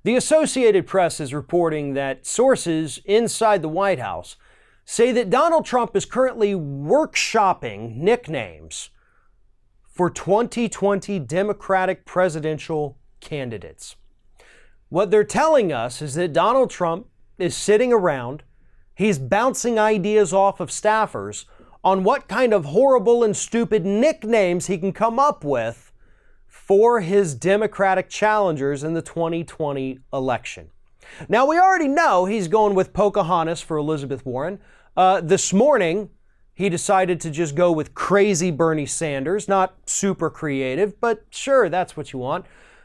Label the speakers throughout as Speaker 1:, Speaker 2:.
Speaker 1: The Associated Press is reporting that sources inside the White House say that Donald Trump is currently workshopping nicknames for 2020 Democratic presidential candidates. What they're telling us is that Donald Trump is sitting around, he's bouncing ideas off of staffers on what kind of horrible and stupid nicknames he can come up with for his Democratic challengers in the 2020 election. Now, we already know he's going with Pocahontas for Elizabeth Warren. This morning, he decided to just go with crazy Bernie Sanders, not super creative, but sure, that's what you want.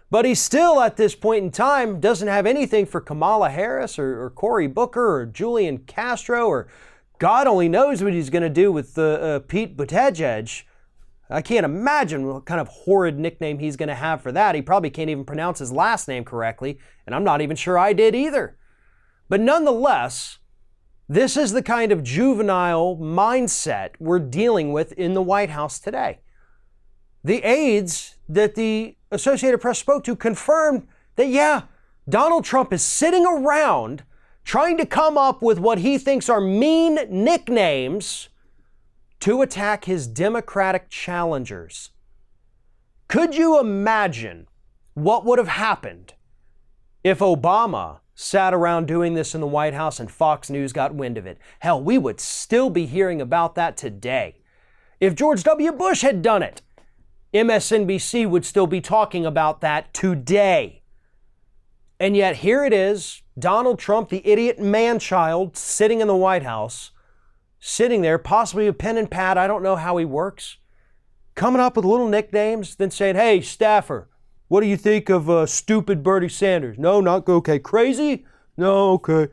Speaker 1: But he still, at this point in time, doesn't have anything for Kamala Harris or Cory Booker or Julian Castro, or God only knows what he's going to do with Pete Buttigieg. I can't imagine what kind of horrid nickname he's going to have for that. He probably can't even pronounce his last name correctly, and I'm not even sure I did either. But nonetheless, this is the kind of juvenile mindset we're dealing with in the White House today. The aides that the Associated Press spoke to confirmed that, yeah, Donald Trump is sitting around trying to come up with what he thinks are mean nicknames to attack his Democratic challengers. Could you imagine what would have happened if Obama sat around doing this in the White House and Fox News got wind of it? Hell, we would still be hearing about that today. If George W. Bush had done it, MSNBC would still be talking about that today. And yet here it is, Donald Trump, the idiot man-child, sitting in the White House, sitting there, possibly a pen and pad, I don't know how he works, coming up with little nicknames, then saying, hey, staffer, what do you think of stupid Bernie Sanders? No, not okay. Crazy? No, okay.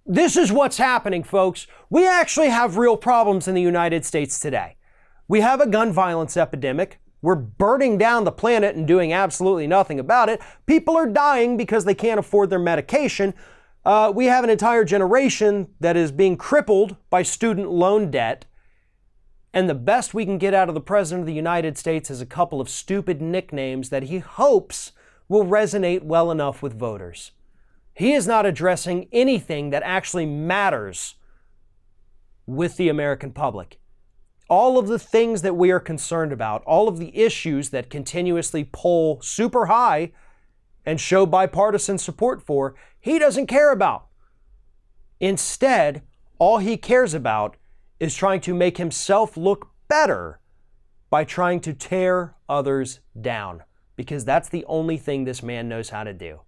Speaker 1: This is what's happening, folks. We actually have real problems in the United States today. We have a gun violence epidemic. We're burning down the planet and doing absolutely nothing about it. People are dying because they can't afford their medication. We have an entire generation that is being crippled by student loan debt. And the best we can get out of the President of the United States is a couple of stupid nicknames that he hopes will resonate well enough with voters. He is not addressing anything that actually matters with the American public. All of the things that we are concerned about, all of the issues that continuously poll super high and show bipartisan support for, he doesn't care about. Instead, all he cares about is trying to make himself look better by trying to tear others down, because that's the only thing this man knows how to do.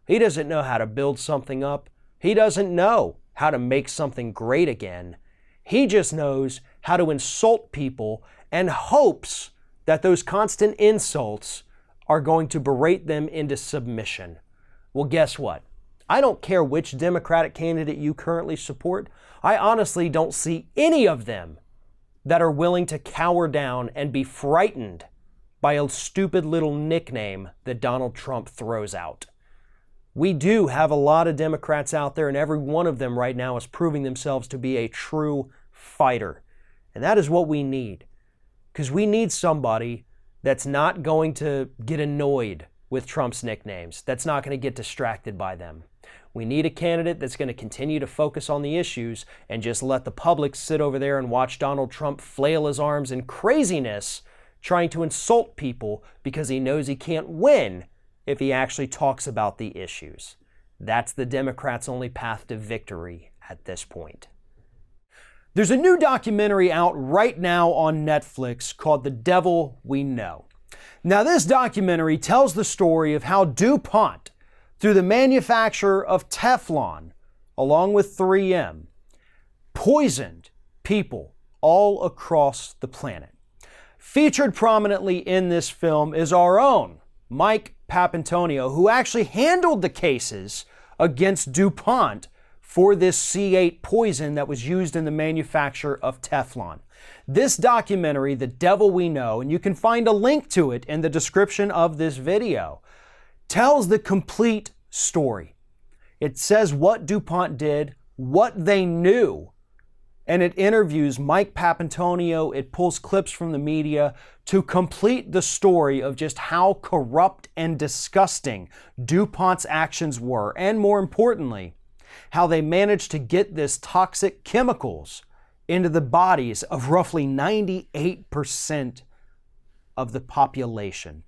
Speaker 1: He doesn't know how to build something up. He doesn't know how to make something great again. He just knows how to insult people and hopes that those constant insults are going to berate them into submission. Well, guess what? I don't care which Democratic candidate you currently support. I honestly don't see any of them that are willing to cower down and be frightened by a stupid little nickname that Donald Trump throws out. We do have a lot of Democrats out there, and every one of them right now is proving themselves to be a true fighter. And that is what we need. Because we need somebody that's not going to get annoyed with Trump's nicknames, that's not going to get distracted by them. We need a candidate that's going to continue to focus on the issues and just let the public sit over there and watch Donald Trump flail his arms in craziness, trying to insult people because he knows he can't win if he actually talks about the issues. That's the Democrats' only path to victory at this point. There's a new documentary out right now on Netflix called The Devil We Know. Now, this documentary tells the story of how DuPont, through the manufacture of Teflon, along with 3M, poisoned people all across the planet. Featured prominently in this film is our own Mike Papantonio, who actually handled the cases against DuPont for this C8 poison that was used in the manufacture of Teflon. This documentary, The Devil We Know, and you can find a link to it in the description of this video, tells the complete story. It says what DuPont did, what they knew, And it interviews Mike Papantonio. It pulls clips from the media to complete the story of just how corrupt and disgusting DuPont's actions were, and more importantly, how they managed to get this toxic chemicals into the bodies of roughly 98% of the population.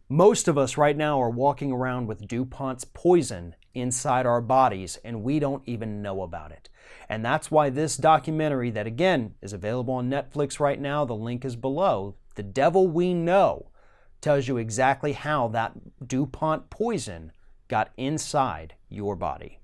Speaker 1: Most of us right now are walking around with DuPont's poison inside our bodies, and we don't even know about it. And that's why this documentary, that again is available on Netflix right now, the link is below, The Devil We Know, tells you exactly how that DuPont poison got inside your body.